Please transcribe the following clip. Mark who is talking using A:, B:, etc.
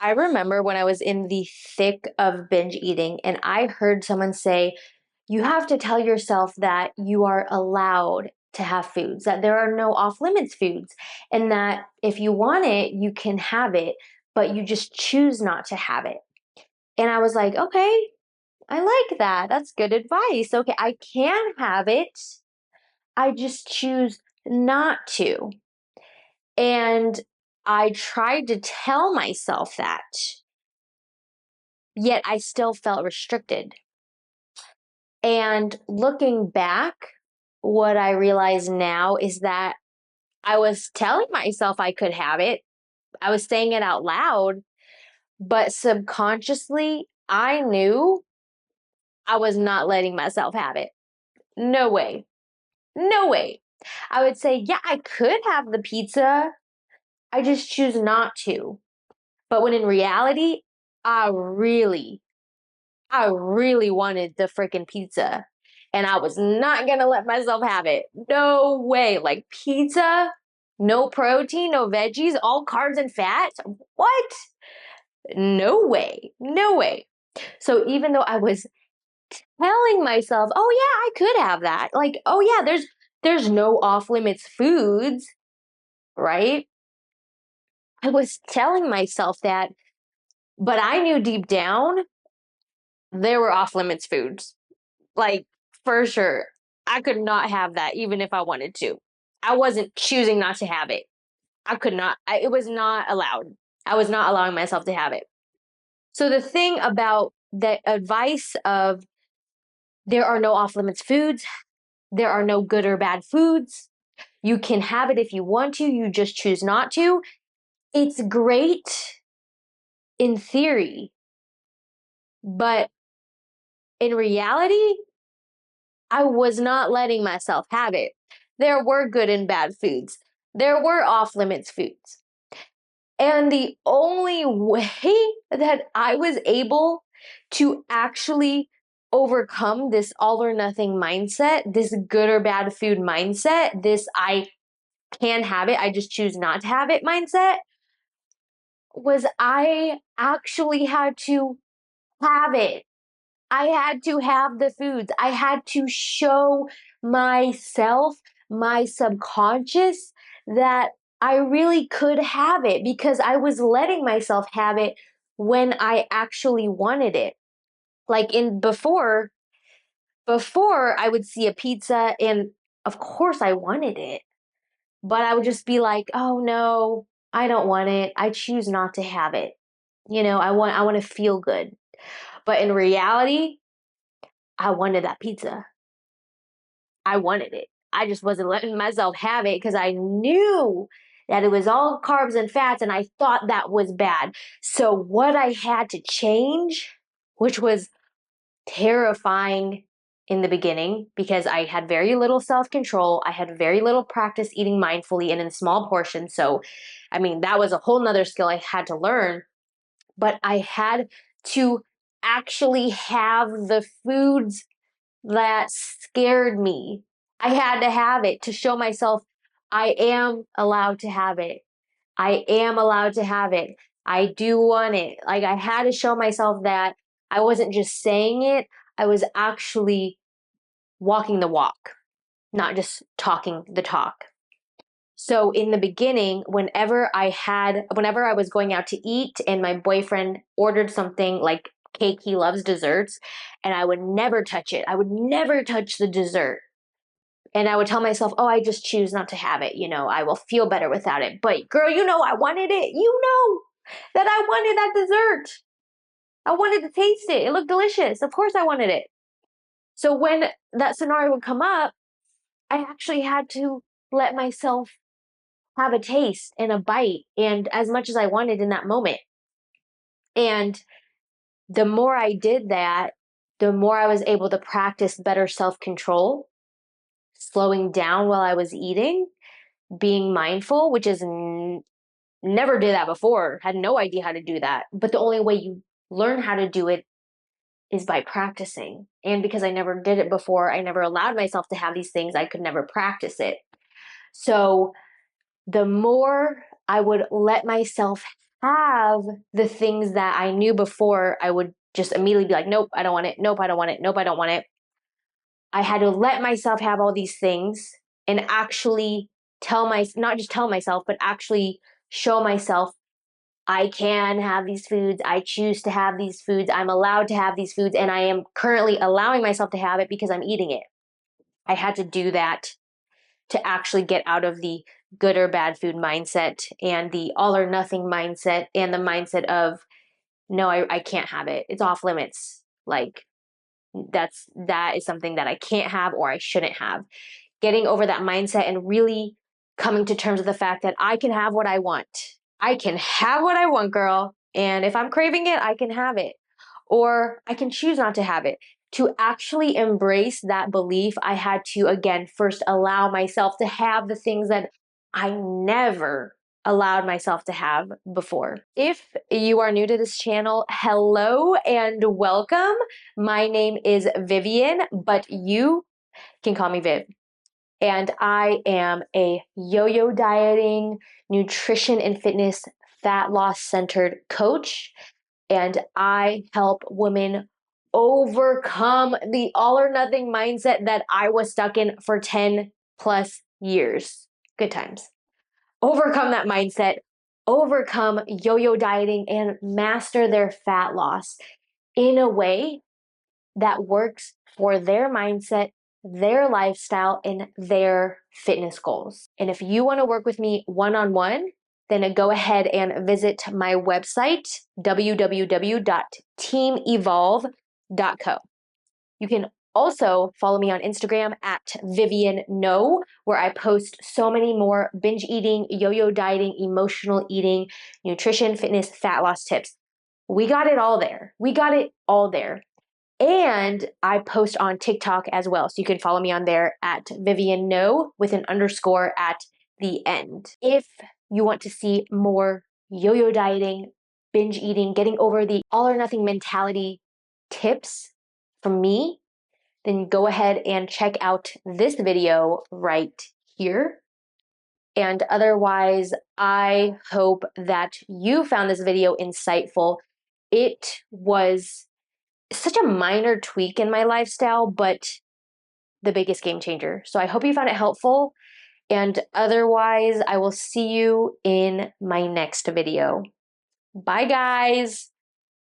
A: I remember when I was in the thick of binge eating and I heard someone say, you have to tell yourself that you are allowed to have foods, that there are no off limits foods, and that if you want it, you can have it, but you just choose not to have it. And I was like, okay, I like that. That's good advice. Okay, I can have it. I just choose not to. And I tried to tell myself that, yet I still felt restricted. And looking back, what I realize now is that I was telling myself I could have it. I was saying it out loud, but subconsciously, I knew I was not letting myself have it. No way. No way. I would say, yeah, I could have the pizza. I just choose not to. But when in reality, I really, I really wanted the freaking pizza. And I was not going to let myself have it. No way. Like pizza, no protein, no veggies, all carbs and fats. What? No way. No way. So even though I was telling myself, "Oh yeah, I could have that." Like, "Oh yeah, there's no off-limits foods," right? I was telling myself that, but I knew deep down there were off-limits foods. Like, for sure. I could not have that even if I wanted to. I wasn't choosing not to have it. I could not. It was not allowed. I was not allowing myself to have it. So the thing about the advice of there are no off-limits foods, there are no good or bad foods. You can have it if you want to, you just choose not to. It's great in theory, but in reality, I was not letting myself have it. There were good and bad foods. There were off limits foods. And the only way that I was able to actually overcome this all or nothing mindset, this good or bad food mindset, this I can have it, I just choose not to have it mindset, was I actually had to have it. I had to have the foods. I had to show myself, my subconscious, that I really could have it because I was letting myself have it when I actually wanted it. Like in before I would see a pizza and of course I wanted it, but I would just be like, "Oh no, I don't want it. I choose not to have it." I want to feel good. But in reality, I wanted that pizza. I wanted it. I just wasn't letting myself have it because I knew that it was all carbs and fats and I thought that was bad. So what I had to change, which was terrifying in the beginning because I had very little self-control. I had very little practice eating mindfully and in small portions. So, I mean, that was a whole nother skill I had to learn, but I had to actually have the foods that scared me. I had to have it to show myself I am allowed to have it. I am allowed to have it. I do want it. Like I had to show myself that I wasn't just saying it, I was actually walking the walk, not just talking the talk. So in the beginning, whenever I was going out to eat and my boyfriend ordered something like cake, he loves desserts, and I would never touch it. I would never touch the dessert. And I would tell myself, oh, I just choose not to have it. I will feel better without it. But girl, I wanted it. You know that I wanted that dessert. I wanted to taste it. It looked delicious. Of course I wanted it. So when that scenario would come up, I actually had to let myself have a taste and a bite and as much as I wanted in that moment. And the more I did that, the more I was able to practice better self control, slowing down while I was eating, being mindful, which is never did that before, had no idea how to do that. But the only way you learn how to do it is by practicing. And because I never did it before, I never allowed myself to have these things, I could never practice it. So the more I would let myself have the things that I knew before I would just immediately be like, nope, I don't want it. Nope, I don't want it. Nope, I don't want it. I had to let myself have all these things and actually not just tell myself, but actually show myself I can have these foods. I choose to have these foods. I'm allowed to have these foods. And I am currently allowing myself to have it because I'm eating it. I had to do that to actually get out of the good or bad food mindset and the all or nothing mindset and the mindset of, no, I can't have it. It's off limits. Like that is something that I can't have or I shouldn't have. Getting over that mindset and really coming to terms with the fact that I can have what I want. I can have what I want, girl. And if I'm craving it, I can have it. Or I can choose not to have it. To actually embrace that belief, I had to, again, first allow myself to have the things that I never allowed myself to have before. If you are new to this channel, hello and welcome. My name is Vivian, but you can call me Viv. And I am a yo-yo dieting, nutrition and fitness, fat loss centered coach. And I help women overcome the all or nothing mindset that I was stuck in for 10 plus years. Good times. Overcome that mindset, overcome yo-yo dieting, and master their fat loss in a way that works for their mindset, their lifestyle, and their fitness goals. And if you want to work with me one-on-one, then go ahead and visit my website, www.teamevolve.co. You can also follow me on Instagram at Vivian No, where I post so many more binge eating, yo-yo dieting, emotional eating, nutrition, fitness, fat loss tips. We got it all there. We got it all there. And I post on TikTok as well. So you can follow me on there at Vivian No with an underscore at the end. If you want to see more yo-yo dieting, binge eating, getting over the all or nothing mentality tips from me, then go ahead and check out this video right here. And otherwise, I hope that you found this video insightful. It was such a minor tweak in my lifestyle, but the biggest game changer. So I hope you found it helpful. And otherwise, I will see you in my next video. Bye, guys.